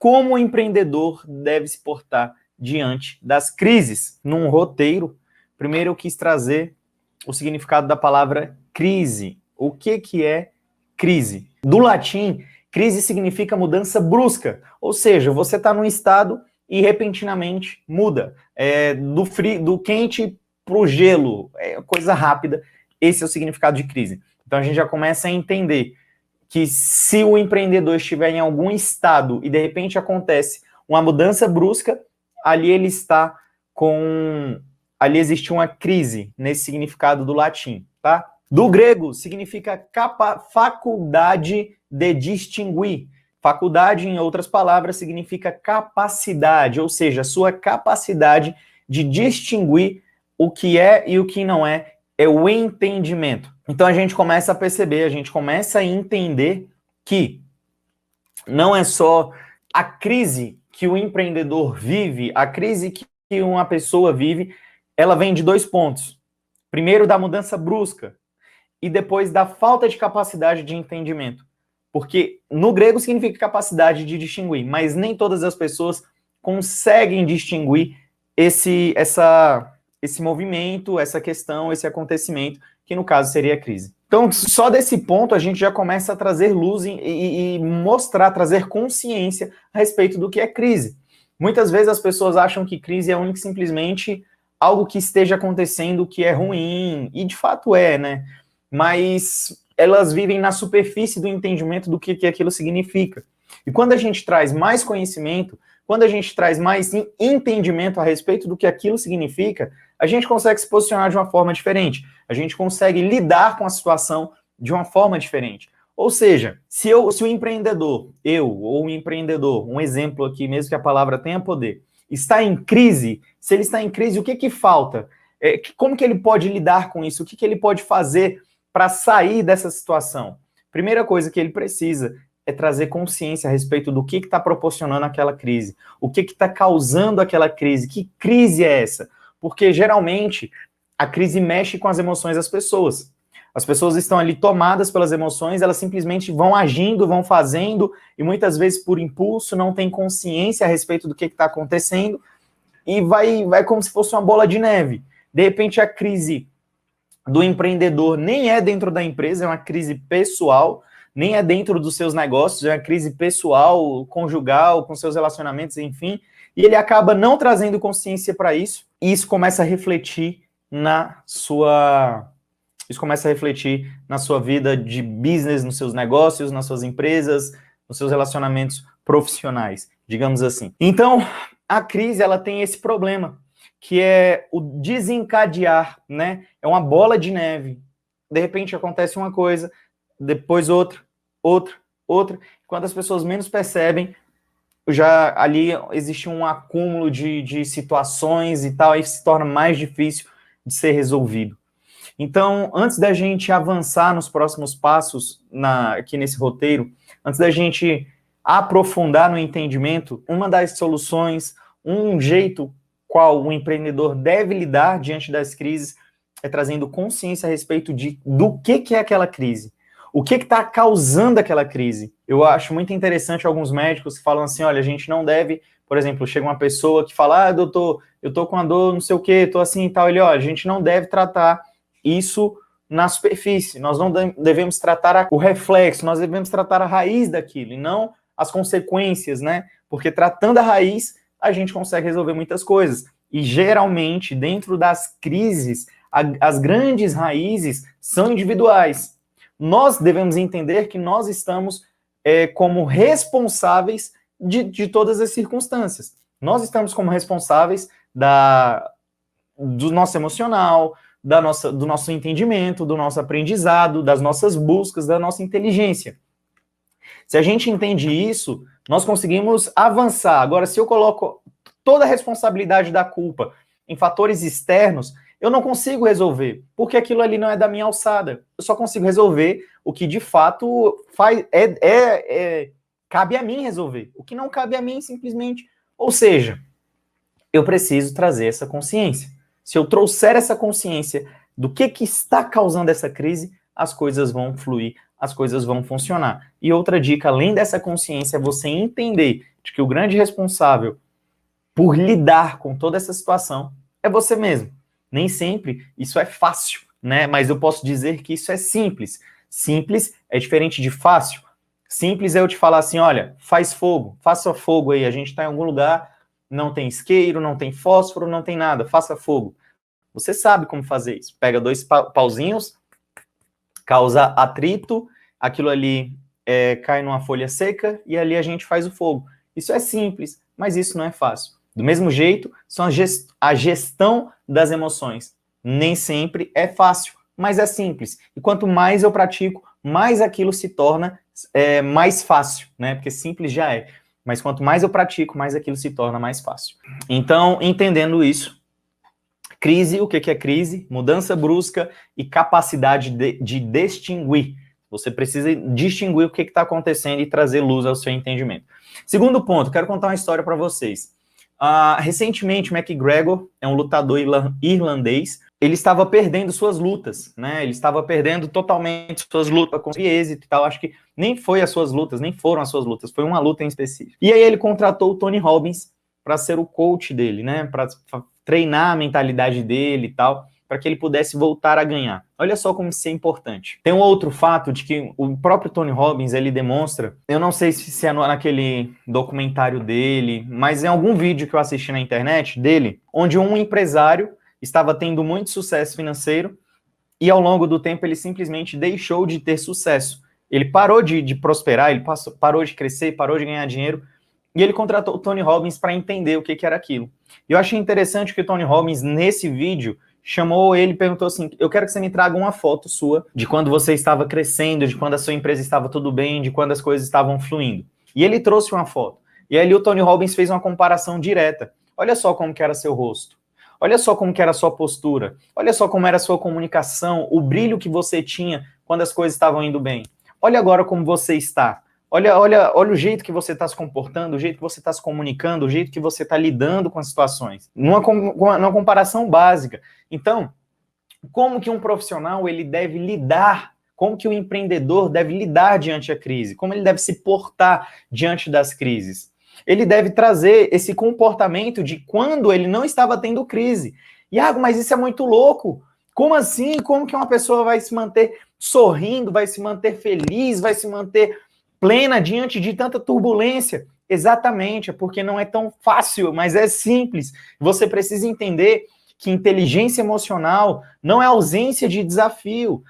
como o empreendedor deve se portar diante das crises. Num roteiro, primeiro eu quis trazer o significado da palavra crise. O que é crise? Do latim, crise significa mudança brusca, ou seja, você está num estado e repentinamente muda. Do quente para o gelo, coisa rápida. Esse é o significado de crise. Então a gente já começa a entender que se o empreendedor estiver em algum estado e de repente acontece uma mudança brusca, ali ele está ali existe uma crise nesse significado do latim, tá? Do grego significa faculdade de distinguir. Faculdade, em outras palavras, significa capacidade, ou seja, sua capacidade de distinguir o que é e o que não é o entendimento. Então a gente começa a perceber, a gente começa a entender que não é só a crise que o empreendedor vive, a crise que uma pessoa vive, ela vem de 2 pontos. Primeiro, da mudança brusca e depois da falta de capacidade de entendimento. Porque no grego significa capacidade de distinguir, mas nem todas as pessoas conseguem distinguir esse movimento, essa questão, esse acontecimento, que no caso seria a crise. Então, só desse ponto a gente já começa a trazer luz e mostrar, trazer consciência a respeito do que é crise. Muitas vezes as pessoas acham que crise é única e simplesmente algo que esteja acontecendo que é ruim, e de fato é, né? Mas elas vivem na superfície do entendimento do que aquilo significa. E quando a gente traz mais conhecimento, quando a gente traz mais entendimento a respeito do que aquilo significa, a gente consegue se posicionar de uma forma diferente. A gente consegue lidar com a situação de uma forma diferente. Ou seja, se o empreendedor, ou um empreendedor, um exemplo aqui, mesmo que a palavra tenha poder, está em crise, se ele está em crise, o que falta? Como que ele pode lidar com isso? O que ele pode fazer para sair dessa situação? Primeira coisa que ele precisa é trazer consciência a respeito do que está proporcionando aquela crise, o que está causando aquela crise, que crise é essa? Porque geralmente a crise mexe com as emoções das pessoas. As pessoas estão ali tomadas pelas emoções, elas simplesmente vão agindo, vão fazendo, e muitas vezes por impulso, não tem consciência a respeito do que está acontecendo, e vai como se fosse uma bola de neve. De repente a crise do empreendedor nem é dentro da empresa, é uma crise pessoal, nem é dentro dos seus negócios, é uma crise pessoal, conjugal, com seus relacionamentos, enfim, e ele acaba não trazendo consciência para isso, e isso começa a refletir na sua vida de business, nos seus negócios, nas suas empresas, nos seus relacionamentos profissionais, digamos assim. Então, a crise, ela tem esse problema, que é o desencadear, né? É uma bola de neve. De repente acontece uma coisa, depois outra. Quando as pessoas menos percebem, já ali existe um acúmulo de situações e tal, aí se torna mais difícil de ser resolvido. Então, antes da gente avançar nos próximos passos aqui nesse roteiro, antes da gente aprofundar no entendimento, uma das soluções, um jeito qual o empreendedor deve lidar diante das crises é trazendo consciência a respeito do que é aquela crise. O que está causando aquela crise? Eu acho muito interessante alguns médicos que falam assim, olha, a gente não deve, por exemplo, chega uma pessoa que fala, doutor, eu tô com a dor, não sei o quê, tô assim e tal, ele, olha, a gente não deve tratar isso na superfície, nós não devemos tratar o reflexo, nós devemos tratar a raiz daquilo, e não as consequências, né? Porque tratando a raiz, a gente consegue resolver muitas coisas. E geralmente, dentro das crises, as grandes raízes são individuais. Nós devemos entender que nós estamos como responsáveis de todas as circunstâncias. Nós estamos como responsáveis do nosso emocional, do nosso entendimento, do nosso aprendizado, das nossas buscas, da nossa inteligência. Se a gente entende isso, nós conseguimos avançar. Agora, se eu coloco toda a responsabilidade da culpa em fatores externos, eu não consigo resolver, porque aquilo ali não é da minha alçada. Eu só consigo resolver o que de fato cabe a mim resolver. O que não cabe a mim, simplesmente. Ou seja, eu preciso trazer essa consciência. Se eu trouxer essa consciência do que está causando essa crise, as coisas vão fluir, as coisas vão funcionar. E outra dica, além dessa consciência, é você entender de que o grande responsável por lidar com toda essa situação é você mesmo. Nem sempre isso é fácil, né? Mas eu posso dizer que isso é simples. Simples é diferente de fácil. Simples é eu te falar assim, olha, faz fogo, faça fogo aí, a gente está em algum lugar, não tem isqueiro, não tem fósforo, não tem nada, faça fogo. Você sabe como fazer isso. Pega 2 pauzinhos, causa atrito, aquilo ali cai numa folha seca e ali a gente faz o fogo. Isso é simples, mas isso não é fácil. Do mesmo jeito, são a gestão das emoções. Nem sempre é fácil, mas é simples. E quanto mais eu pratico, mais aquilo se torna mais fácil, né? Porque simples já é. Mas quanto mais eu pratico, mais aquilo se torna mais fácil. Então, entendendo isso, crise, o que é crise? Mudança brusca e capacidade de distinguir. Você precisa distinguir o que está acontecendo e trazer luz ao seu entendimento. Segundo ponto, quero contar uma história para vocês. Recentemente, McGregor é um lutador irlandês. Ele estava perdendo suas lutas, né? Ele estava perdendo totalmente suas lutas, com êxito e tal. Acho que nem foram as suas lutas, foi uma luta em específico. E aí ele contratou o Tony Robbins para ser o coach dele, né? Para treinar a mentalidade dele e tal, para que ele pudesse voltar a ganhar. Olha só como isso é importante. Tem um outro fato de que o próprio Tony Robbins, ele demonstra, eu não sei se é naquele documentário dele, mas em algum vídeo que eu assisti na internet dele, onde um empresário estava tendo muito sucesso financeiro e ao longo do tempo ele simplesmente deixou de ter sucesso. Ele parou de prosperar, ele parou de crescer, parou de ganhar dinheiro, e ele contratou o Tony Robbins para entender o que era aquilo. E eu achei interessante que o Tony Robbins, nesse vídeo, chamou ele e perguntou assim, eu quero que você me traga uma foto sua de quando você estava crescendo, de quando a sua empresa estava tudo bem, de quando as coisas estavam fluindo. E ele trouxe uma foto. E ali o Tony Robbins fez uma comparação direta. Olha só como que era seu rosto. Olha só como que era a sua postura. Olha só como era a sua comunicação, o brilho que você tinha quando as coisas estavam indo bem. Olha agora como você está. Olha o jeito que você está se comportando, o jeito que você está se comunicando, o jeito que você está lidando com as situações. Numa comparação básica. Então, como que um profissional ele deve lidar, como que o empreendedor deve lidar diante da crise, como ele deve se portar diante das crises? Ele deve trazer esse comportamento de quando ele não estava tendo crise. Iago, mas isso é muito louco. Como assim? Como que uma pessoa vai se manter sorrindo, vai se manter feliz, vai se manter plena diante de tanta turbulência? Exatamente, é porque não é tão fácil, mas é simples. Você precisa entender que inteligência emocional não é ausência de desafio.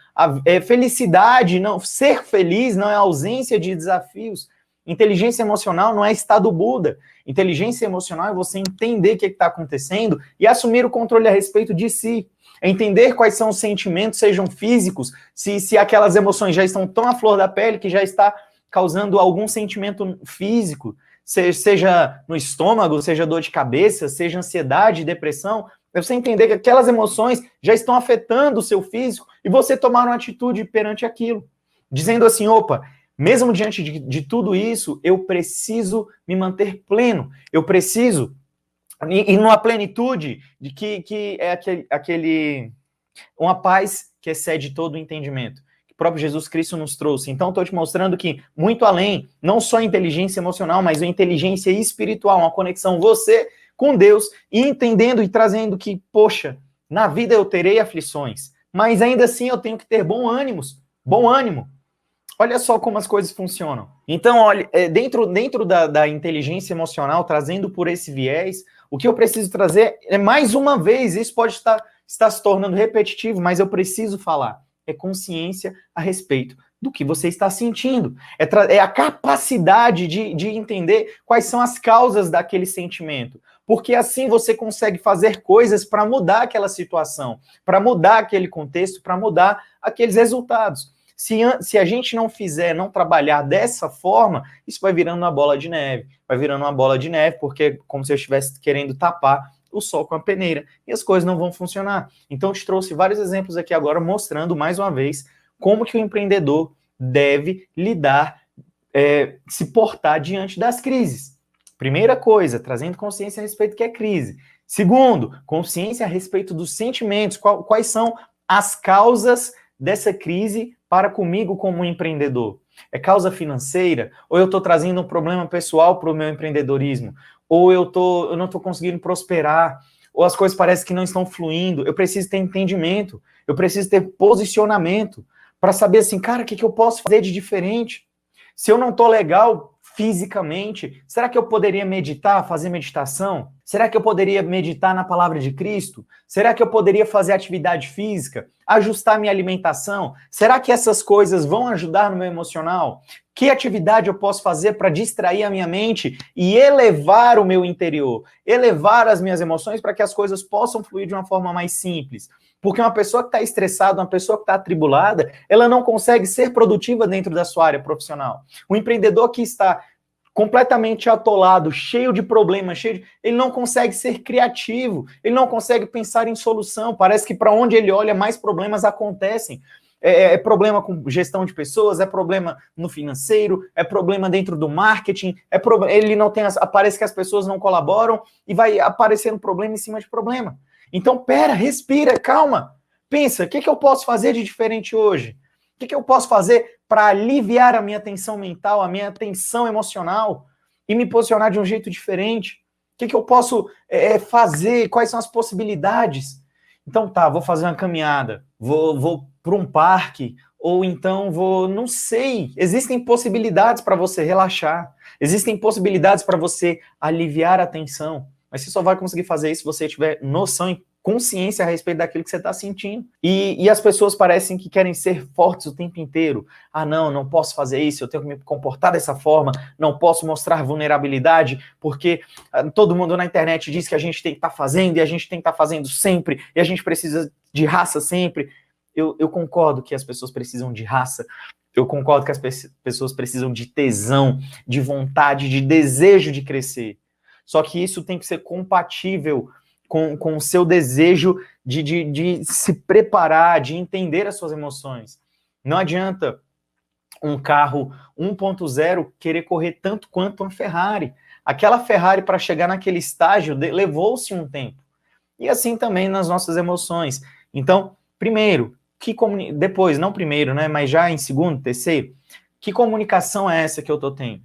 Felicidade, não, ser feliz não é ausência de desafios. Inteligência emocional não é estado Buda. Inteligência emocional é você entender o que está acontecendo e assumir o controle a respeito de si. É entender quais são os sentimentos, sejam físicos, se aquelas emoções já estão tão à flor da pele que já está causando algum sentimento físico, seja no estômago, seja dor de cabeça, seja ansiedade, depressão. É você entender que aquelas emoções já estão afetando o seu físico e você tomar uma atitude perante aquilo. Dizendo assim, opa, mesmo diante de tudo isso, eu preciso me manter pleno. Eu preciso, e numa plenitude de que é uma paz que excede todo o entendimento. Que o próprio Jesus Cristo nos trouxe. Então, estou te mostrando que, muito além, não só a inteligência emocional, mas a inteligência espiritual, uma conexão você com Deus, e entendendo e trazendo que, poxa, na vida eu terei aflições, mas ainda assim eu tenho que ter bom ânimo. Olha só como as coisas funcionam. Então, olha, dentro da inteligência emocional, trazendo por esse viés, o que eu preciso trazer é, mais uma vez, isso pode estar se tornando repetitivo, mas eu preciso falar, é consciência a respeito do que você está sentindo. É a capacidade de entender quais são as causas daquele sentimento. Porque assim você consegue fazer coisas para mudar aquela situação, para mudar aquele contexto, para mudar aqueles resultados. Se a gente não não trabalhar dessa forma, isso vai virando uma bola de neve. Vai virando uma bola de neve, porque como se eu estivesse querendo tapar o sol com a peneira. E as coisas não vão funcionar. Então, eu te trouxe vários exemplos aqui agora, mostrando, mais uma vez, como que o empreendedor deve lidar, se portar diante das crises. Primeira coisa, trazendo consciência a respeito do que é crise. Segundo, consciência a respeito dos sentimentos. Quais são as causas dessa crise para comigo como empreendedor? É causa financeira? Ou eu estou trazendo um problema pessoal para o meu empreendedorismo? Ou eu não estou conseguindo prosperar? Ou as coisas parecem que não estão fluindo? Eu preciso ter entendimento, eu preciso ter posicionamento para saber assim, cara, o que eu posso fazer de diferente? Se eu não estou legal fisicamente, será que eu poderia meditar, fazer meditação? Será que eu poderia meditar na palavra de Cristo? Será que eu poderia fazer atividade física? Ajustar minha alimentação? Será que essas coisas vão ajudar no meu emocional? Que atividade eu posso fazer para distrair a minha mente e elevar o meu interior? Elevar as minhas emoções para que as coisas possam fluir de uma forma mais simples. Porque uma pessoa que está estressada, uma pessoa que está atribulada, ela não consegue ser produtiva dentro da sua área profissional. O empreendedor que está completamente atolado, cheio de problemas, ele não consegue ser criativo, ele não consegue pensar em solução. Parece que para onde ele olha, mais problemas acontecem. É problema com gestão de pessoas, é problema no financeiro, é problema dentro do marketing, ele não tem, parece que as pessoas não colaboram e vai aparecendo problema em cima de problema. Então, pera, respira, calma, pensa, o que eu posso fazer de diferente hoje? O que eu posso fazer para aliviar a minha tensão mental, a minha tensão emocional e me posicionar de um jeito diferente? O que eu posso fazer? Quais são as possibilidades? Então tá, vou fazer uma caminhada, vou para um parque, ou então não sei. Existem possibilidades para você relaxar, existem possibilidades para você aliviar a tensão, mas você só vai conseguir fazer isso se você tiver noção e consciência a respeito daquilo que você está sentindo. E as pessoas parecem que querem ser fortes o tempo inteiro. Ah, não posso fazer isso, eu tenho que me comportar dessa forma, não posso mostrar vulnerabilidade, porque todo mundo na internet diz que a gente tem que estar fazendo, e a gente tem que estar fazendo sempre, e a gente precisa de raça sempre. Eu concordo que as pessoas precisam de raça, eu concordo que as pessoas precisam de tesão, de vontade, de desejo de crescer. Só que isso tem que ser compatível com o seu desejo de se preparar, de entender as suas emoções. Não adianta um carro 1.0 querer correr tanto quanto uma Ferrari. Aquela Ferrari, para chegar naquele estágio, levou-se um tempo. E assim também nas nossas emoções. Então, primeiro, depois, não primeiro, né, mas já em segundo, terceiro, que comunicação é essa que eu estou tendo?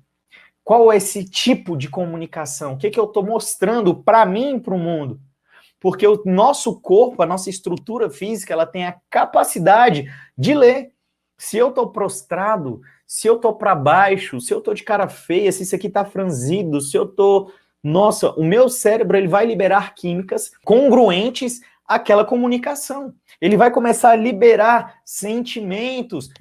Qual é esse tipo de comunicação? O que eu estou mostrando para mim e para o mundo? Porque o nosso corpo, a nossa estrutura física, ela tem a capacidade de ler. Se eu estou prostrado, se eu estou para baixo, se eu estou de cara feia, se isso aqui está franzido, se eu estou... Nossa, o meu cérebro ele vai liberar químicas congruentes àquela comunicação. Ele vai começar a liberar sentimentos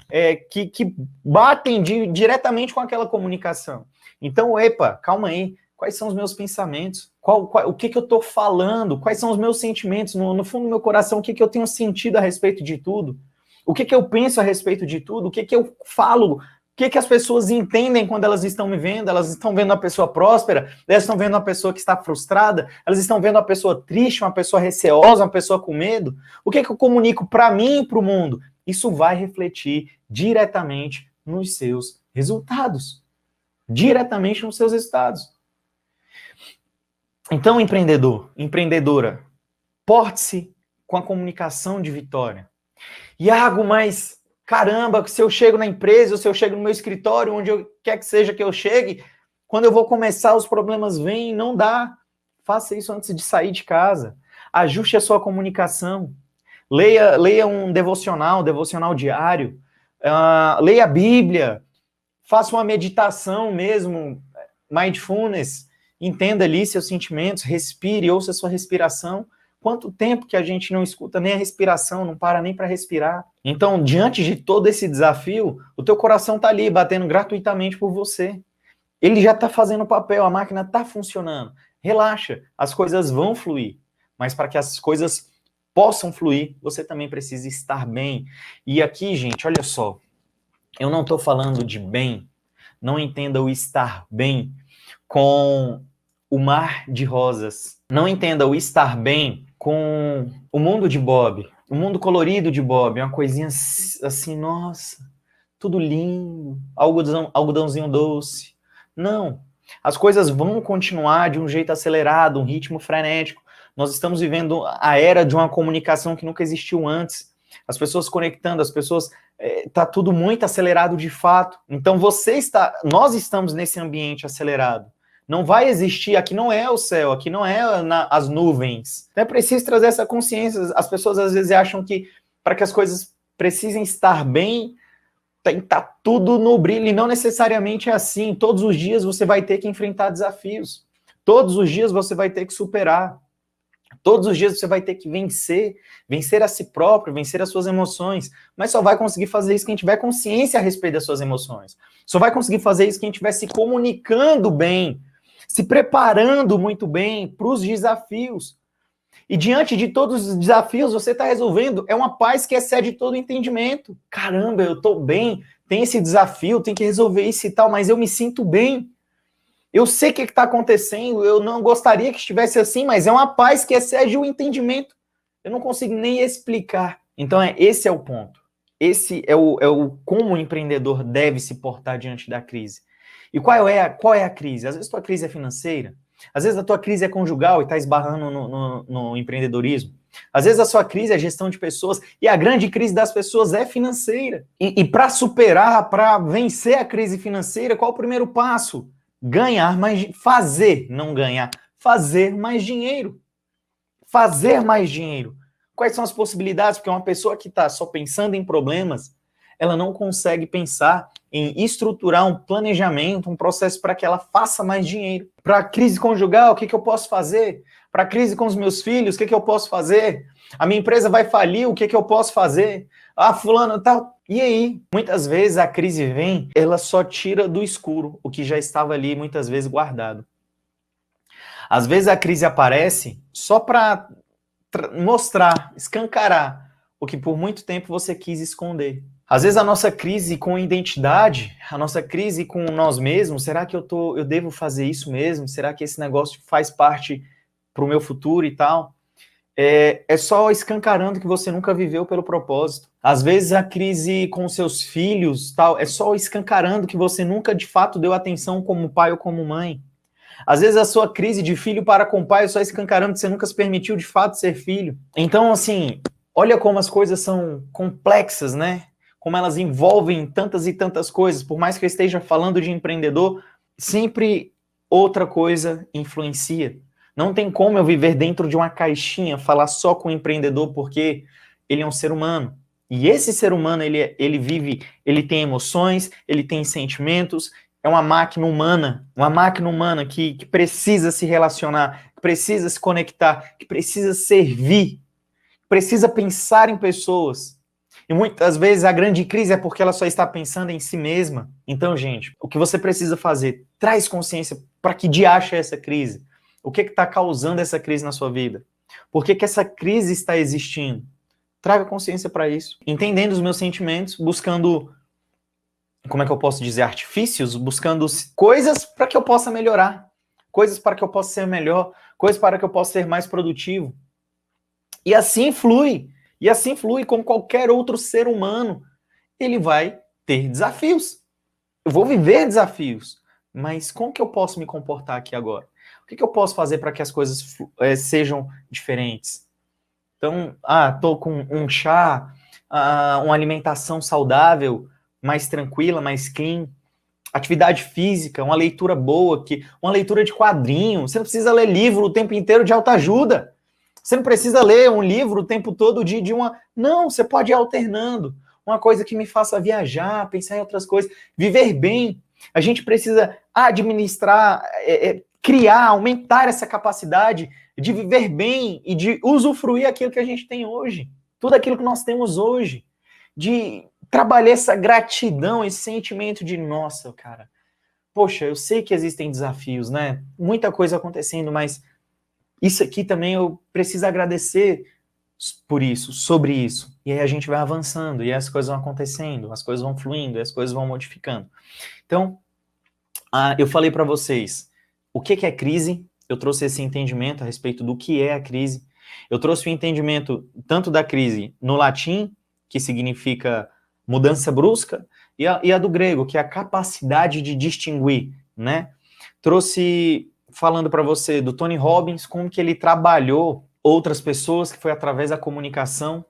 que batem diretamente com aquela comunicação. Então, calma aí. Quais são os meus pensamentos? O que eu estou falando? Quais são os meus sentimentos? No fundo do meu coração, o que eu tenho sentido a respeito de tudo? O que eu penso a respeito de tudo? O que eu falo? O que as pessoas entendem quando elas estão me vendo? Elas estão vendo uma pessoa próspera? Elas estão vendo uma pessoa que está frustrada? Elas estão vendo uma pessoa triste, uma pessoa receosa, uma pessoa com medo? O que eu comunico para mim e para o mundo? Isso vai refletir diretamente nos seus resultados. Diretamente nos seus resultados. Então, empreendedor, empreendedora, porte-se com a comunicação de vitória. Iago, mas caramba, se eu chego na empresa, ou se eu chego no meu escritório, onde quer que seja que eu chegue, quando eu vou começar, os problemas vêm, não dá. Faça isso antes de sair de casa. Ajuste a sua comunicação. Leia um devocional diário. Leia a Bíblia. Faça uma meditação mesmo, mindfulness. Entenda ali seus sentimentos, respire, ouça a sua respiração. Quanto tempo que a gente não escuta nem a respiração, não para nem para respirar. Então, diante de todo esse desafio, o teu coração está ali, batendo gratuitamente por você. Ele já está fazendo o papel, a máquina está funcionando. Relaxa, as coisas vão fluir. Mas para que as coisas possam fluir, você também precisa estar bem. E aqui, gente, olha só, eu não estou falando de bem, não entenda o estar bem com o mar de rosas. Não entenda o estar bem com o mundo de Bob, o mundo colorido de Bob, uma coisinha assim, nossa, tudo lindo, algodãozinho doce. Não, as coisas vão continuar de um jeito acelerado, um ritmo frenético. Nós estamos vivendo a era de uma comunicação que nunca existiu antes. as pessoas conectando, as pessoas, tá tudo muito acelerado de fato. Então nós estamos nesse ambiente acelerado. Não vai existir, aqui não é o céu, aqui não é as nuvens. Então é preciso trazer essa consciência. As pessoas às vezes acham que para que as coisas precisem estar bem, tem que estar tudo no brilho, e não necessariamente é assim. Todos os dias você vai ter que enfrentar desafios. Todos os dias você vai ter que superar. Todos os dias você vai ter que vencer a si próprio, vencer as suas emoções, mas só vai conseguir fazer isso quem tiver consciência a respeito das suas emoções. Só vai conseguir fazer isso quem estiver se comunicando bem, se preparando muito bem para os desafios. E diante de todos os desafios, você está resolvendo, é uma paz que excede todo entendimento. Caramba, eu estou bem, tem esse desafio, tem que resolver isso e tal, mas eu me sinto bem. Eu sei o que está acontecendo, eu não gostaria que estivesse assim, mas é uma paz que excede o entendimento. Eu não consigo nem explicar. Então, esse é o ponto. Esse é o como o empreendedor deve se portar diante da crise. E qual é a crise? Às vezes a tua crise é financeira, às vezes a tua crise é conjugal e está esbarrando no empreendedorismo. Às vezes a sua crise é gestão de pessoas e a grande crise das pessoas é financeira. E para superar, para vencer a crise financeira, qual é o primeiro passo? Ganhar mais, fazer, não ganhar, fazer mais dinheiro. Fazer mais dinheiro. Quais são as possibilidades? Porque uma pessoa que está só pensando em problemas, ela não consegue pensar em estruturar um planejamento, um processo para que ela faça mais dinheiro. Para a crise conjugal, o que eu posso fazer? Para a crise com os meus filhos, o que eu posso fazer? A minha empresa vai falir, o que eu posso fazer? Ah, fulano, tal. E aí? Muitas vezes a crise vem, ela só tira do escuro o que já estava ali muitas vezes guardado. Às vezes a crise aparece só para mostrar, escancarar o que por muito tempo você quis esconder. Às vezes a nossa crise com identidade, a nossa crise com nós mesmos, será que eu devo fazer isso mesmo? Será que esse negócio faz parte para o meu futuro e tal? É só escancarando que você nunca viveu pelo propósito. Às vezes a crise com seus filhos, tal, é só escancarando que você nunca de fato deu atenção como pai ou como mãe. Às vezes a sua crise de filho para com pai é só escancarando que você nunca se permitiu de fato ser filho. Então, assim, olha como as coisas são complexas, né? Como elas envolvem tantas e tantas coisas. Por mais que eu esteja falando de empreendedor, sempre outra coisa influencia. Não tem como eu viver dentro de uma caixinha, falar só com o empreendedor, porque ele é um ser humano. E esse ser humano, ele vive, ele tem emoções, ele tem sentimentos, é uma máquina humana que precisa se relacionar, que precisa se conectar, que precisa servir, precisa pensar em pessoas. E muitas vezes a grande crise é porque ela só está pensando em si mesma. Então, gente, o que você precisa fazer? Traz consciência para que diacho é essa crise. O que está causando essa crise na sua vida? Por que essa crise está existindo? Traga consciência para isso. Entendendo os meus sentimentos, buscando, como é que eu posso dizer, artifícios, buscando coisas para que eu possa melhorar, coisas para que eu possa ser melhor, coisas para que eu possa ser mais produtivo. E assim flui como qualquer outro ser humano. Ele vai ter desafios. Eu vou viver desafios. Mas como que eu posso me comportar aqui agora? O que eu posso fazer para que as coisas sejam diferentes? Então, tô com um chá, uma alimentação saudável, mais tranquila, mais clean, atividade física, uma leitura boa, uma leitura de quadrinho. Você não precisa ler livro o tempo inteiro de autoajuda. Você não precisa ler um livro o tempo todo de uma... Não, você pode ir alternando. Uma coisa que me faça viajar, pensar em outras coisas, viver bem. A gente precisa administrar, criar, aumentar essa capacidade de viver bem e de usufruir aquilo que a gente tem hoje. Tudo aquilo que nós temos hoje. De trabalhar essa gratidão, esse sentimento de, nossa, cara, poxa, eu sei que existem desafios, né? Muita coisa acontecendo, mas isso aqui também eu preciso agradecer por isso, sobre isso. E aí a gente vai avançando, e as coisas vão acontecendo, as coisas vão fluindo, e as coisas vão modificando. Então, eu falei para vocês o que é crise, eu trouxe esse entendimento a respeito do que é a crise, eu trouxe o entendimento tanto da crise no latim, que significa mudança brusca, e a do grego, que é a capacidade de distinguir, né? Trouxe, falando para você, do Tony Robbins, como que ele trabalhou outras pessoas, que foi através da comunicação,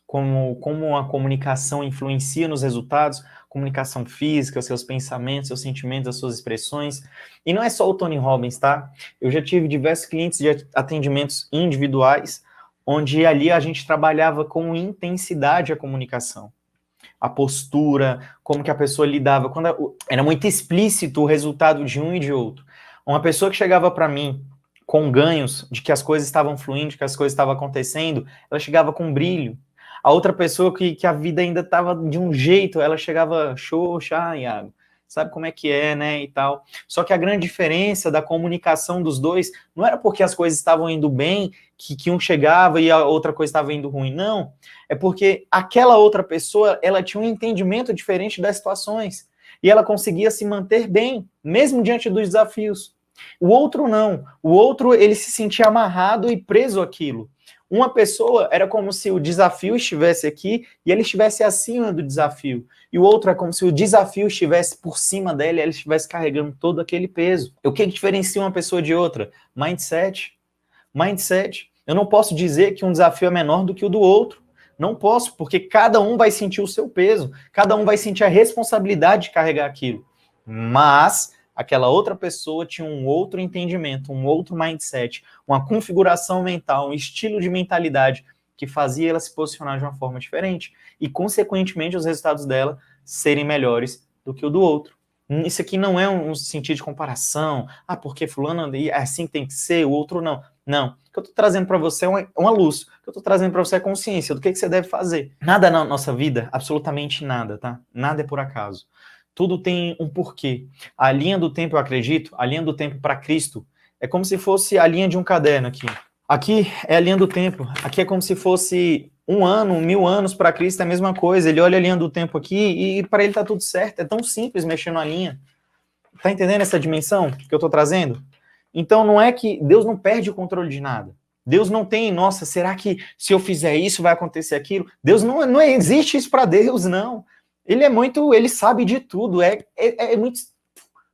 como a comunicação influencia nos resultados, comunicação física, os seus pensamentos, seus sentimentos, as suas expressões. E não é só o Tony Robbins, tá? Eu já tive diversos clientes de atendimentos individuais, onde ali a gente trabalhava com intensidade a comunicação. A postura, como que a pessoa lidava. Era muito explícito o resultado de um e de outro. Uma pessoa que chegava para mim com ganhos, de que as coisas estavam fluindo, de que as coisas estavam acontecendo, ela chegava com brilho. A outra pessoa que a vida ainda estava de um jeito, ela chegava xoxa, Iago, sabe como é que é, né, e tal. Só que a grande diferença da comunicação dos dois não era porque as coisas estavam indo bem, que um chegava e a outra coisa estava indo ruim, não. É porque aquela outra pessoa, ela tinha um entendimento diferente das situações. E ela conseguia se manter bem, mesmo diante dos desafios. O outro não. O outro, ele se sentia amarrado e preso àquilo. Uma pessoa era como se o desafio estivesse aqui e ele estivesse acima do desafio. E o outro é como se o desafio estivesse por cima dela e ela estivesse carregando todo aquele peso. O que diferencia uma pessoa de outra? Mindset. Mindset. Eu não posso dizer que um desafio é menor do que o do outro. Não posso, porque cada um vai sentir o seu peso. Cada um vai sentir a responsabilidade de carregar aquilo. Mas aquela outra pessoa tinha um outro entendimento, um outro mindset, uma configuração mental, um estilo de mentalidade que fazia ela se posicionar de uma forma diferente e, consequentemente, os resultados dela serem melhores do que o do outro. Isso aqui não é um sentido de comparação, porque fulano é assim que tem que ser, o outro não. Não. O que eu estou trazendo para você é uma luz. O que eu estou trazendo para você é consciência do que você deve fazer. Nada na nossa vida, absolutamente nada, tá? Nada é por acaso. Tudo tem um porquê. A linha do tempo, eu acredito, a linha do tempo para Cristo, é como se fosse a linha de um caderno aqui. Aqui é a linha do tempo. Aqui é como se fosse 1 ano, 1000 anos para Cristo, é a mesma coisa. Ele olha a linha do tempo aqui e para ele tá tudo certo. É tão simples mexer na linha. Tá entendendo essa dimensão que eu tô trazendo? Então não é que Deus não perde o controle de nada. Deus não tem, nossa, será que se eu fizer isso vai acontecer aquilo? Deus não existe isso para Deus, não. Ele sabe de tudo, é muito,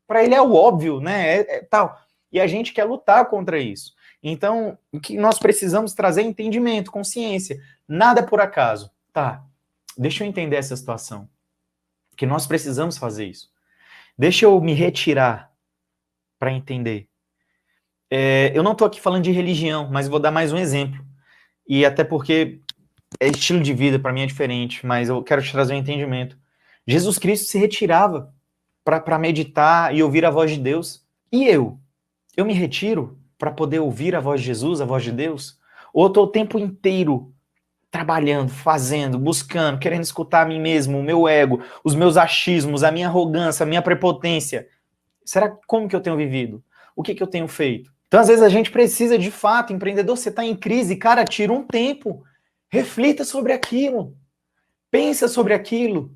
para ele é o óbvio, né, tal. E a gente quer lutar contra isso. Então, o que nós precisamos trazer é entendimento, consciência. Nada é por acaso. Tá, deixa eu entender essa situação. Que nós precisamos fazer isso. Deixa eu me retirar para entender. Eu não estou aqui falando de religião, mas vou dar mais um exemplo. E até porque estilo de vida para mim é diferente, mas eu quero te trazer um entendimento. Jesus Cristo se retirava para meditar e ouvir a voz de Deus. E eu me retiro para poder ouvir a voz de Jesus, a voz de Deus? Ou eu estou o tempo inteiro trabalhando, fazendo, buscando, querendo escutar a mim mesmo, o meu ego, os meus achismos, a minha arrogância, a minha prepotência? Será como que eu tenho vivido? O que eu tenho feito? Então, às vezes, a gente precisa, de fato, empreendedor, você está em crise, cara, tira um tempo, reflita sobre aquilo, pensa sobre aquilo.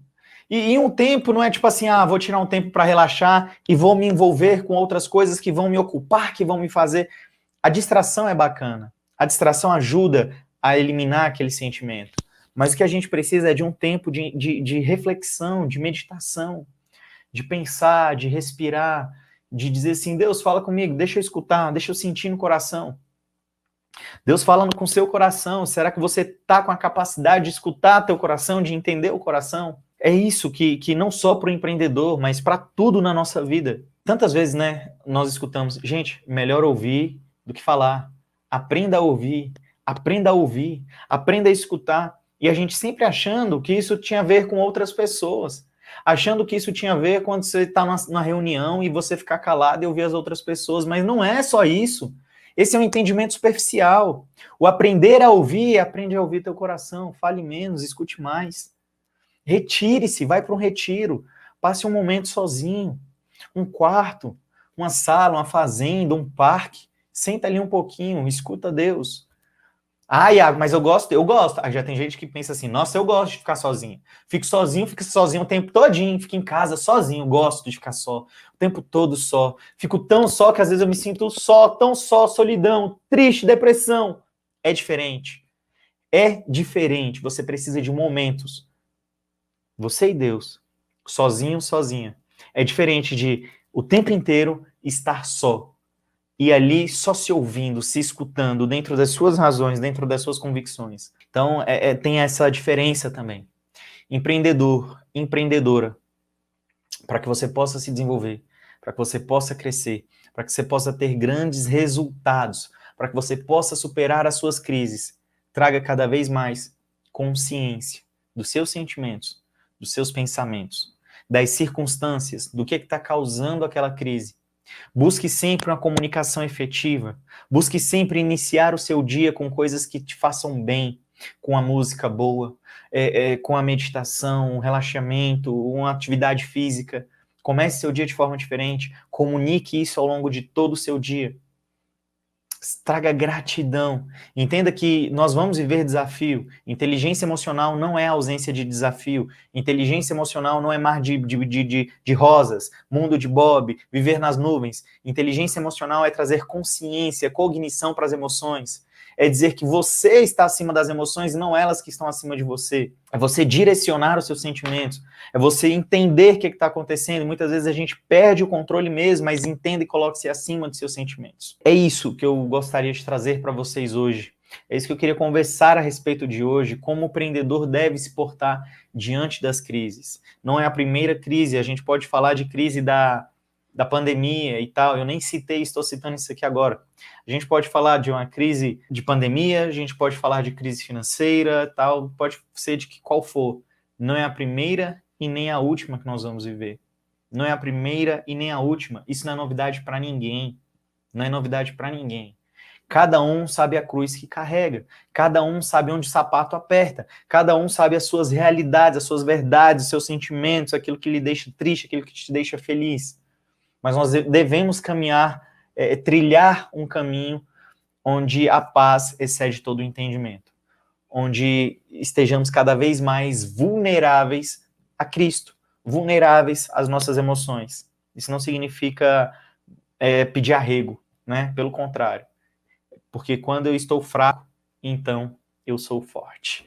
E um tempo não é tipo assim, vou tirar um tempo para relaxar e vou me envolver com outras coisas que vão me ocupar, que vão me fazer. A distração é bacana. A distração ajuda a eliminar aquele sentimento. Mas o que a gente precisa é de um tempo de reflexão, de meditação, de pensar, de respirar, de dizer assim, Deus, fala comigo, deixa eu escutar, deixa eu sentir no coração. Deus falando com o seu coração, será que você está com a capacidade de escutar teu coração, de entender o coração? É isso que não só para o empreendedor, mas para tudo na nossa vida. Tantas vezes, né, nós escutamos, gente, melhor ouvir do que falar. Aprenda a ouvir, aprenda a ouvir, aprenda a escutar. E a gente sempre achando que isso tinha a ver com outras pessoas. Achando que isso tinha a ver quando você está na reunião e você ficar calado e ouvir as outras pessoas. Mas não é só isso. Esse é um entendimento superficial. O aprender a ouvir, aprende a ouvir teu coração. Fale menos, escute mais. Retire-se, vai para um retiro. Passe um momento sozinho. Um quarto, uma sala, uma fazenda, um parque. Senta ali um pouquinho, escuta Deus. Iago, mas eu gosto. Já tem gente que pensa assim, nossa, eu gosto de ficar sozinho. Fico sozinho o tempo todinho, fico em casa sozinho, gosto de ficar só, o tempo todo só. Fico tão só que às vezes eu me sinto só, tão só, solidão, triste, depressão. É diferente. É diferente. Você precisa de momentos. Você e Deus, sozinho, sozinha. É diferente de o tempo inteiro estar só. e ali só se ouvindo, se escutando dentro das suas razões, dentro das suas convicções. Então, tem essa diferença também. Empreendedor, empreendedora, para que você possa se desenvolver, para que você possa crescer, para que você possa ter grandes resultados, para que você possa superar as suas crises, traga cada vez mais consciência dos seus sentimentos, dos seus pensamentos, das circunstâncias, do que está causando aquela crise. Busque sempre uma comunicação efetiva, busque sempre iniciar o seu dia com coisas que te façam bem, com a música boa, com a meditação, um relaxamento, uma atividade física. Comece seu dia de forma diferente, comunique isso ao longo de todo o seu dia. Traga gratidão. Entenda que nós vamos viver desafio. Inteligência emocional não é ausência de desafio. Inteligência emocional não é mar de rosas, mundo de Bob, viver nas nuvens. Inteligência emocional é trazer consciência, cognição para as emoções. É dizer que você está acima das emoções e não elas que estão acima de você. É você direcionar os seus sentimentos. É você entender o que está acontecendo. Muitas vezes a gente perde o controle mesmo, mas entenda e coloque-se acima de seus sentimentos. É isso que eu gostaria de trazer para vocês hoje. É isso que eu queria conversar a respeito de hoje, como o empreendedor deve se portar diante das crises. Não é a primeira crise, a gente pode falar de crise da pandemia e tal, eu nem citei, estou citando isso aqui agora. A gente pode falar de uma crise de pandemia, a gente pode falar de crise financeira, tal, pode ser de qual for. Não é a primeira e nem a última que nós vamos viver. Não é a primeira e nem a última. Isso não é novidade para ninguém. Não é novidade para ninguém. Cada um sabe a cruz que carrega. Cada um sabe onde o sapato aperta. Cada um sabe as suas realidades, as suas verdades, os seus sentimentos, aquilo que lhe deixa triste, aquilo que te deixa feliz. Mas nós devemos caminhar, trilhar um caminho onde a paz excede todo o entendimento. Onde estejamos cada vez mais vulneráveis a Cristo, vulneráveis às nossas emoções. Isso não significa pedir arrego, né? Pelo contrário. Porque quando eu estou fraco, então eu sou forte.